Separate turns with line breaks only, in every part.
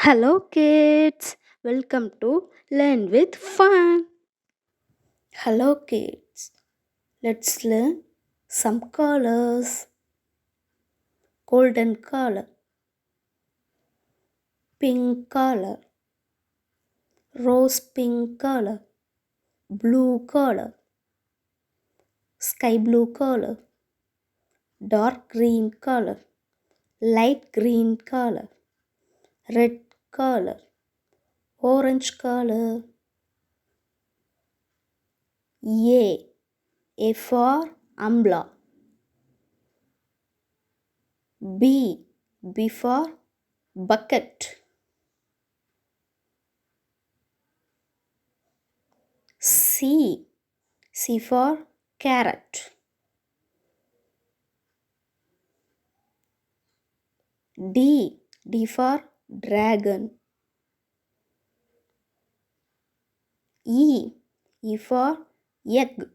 Hello, kids. Welcome to Learn with Fun. Hello, kids. Let's learn some colors: golden color, pink color, rose pink color, blue color, sky blue color, dark green color, light green color, red color, orange color. A. A for umbrella. B. B for bucket. C. C for carrot. D. D for dragon. E. E for egg.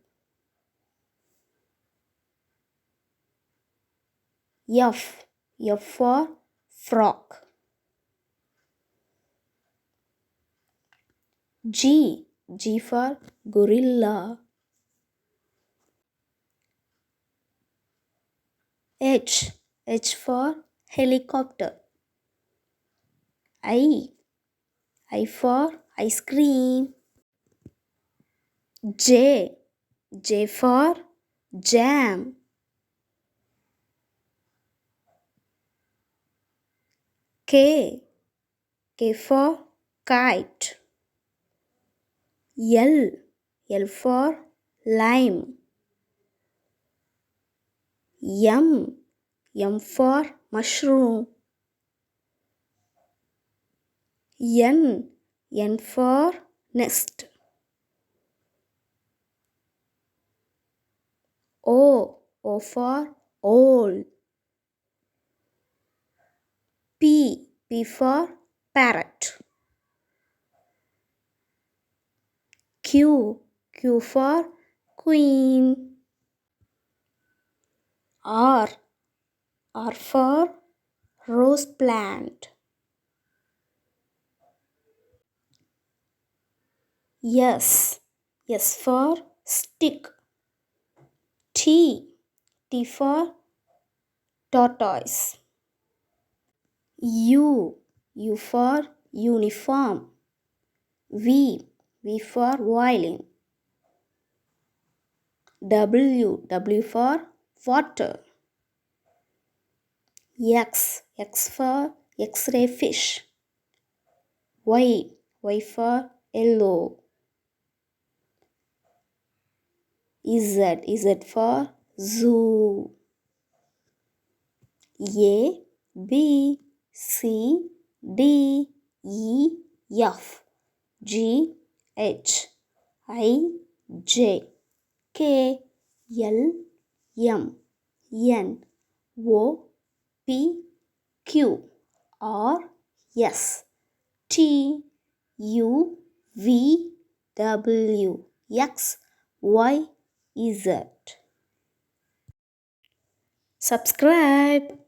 F. F for frog. G. G for gorilla. H. H for helicopter. I. I for ice cream. J. J for jam. K. K for kite. L. L for lime. M. M for mushroom. N. N for nest. O. O for owl. P. P for parrot. Q. Q for queen. R. R for rose plant. S. S for stick. T. T for tortoise. U. U for uniform. V. V for violin. W. W for water. X. X for X-ray fish. Y. Y for yellow. Z. Z for zoo. A, B, C, D, E, F, G, H, I, J, K, L, M, N, O, P, Q, R, S, T, U, V, W, X, Y, Z. Subscribe.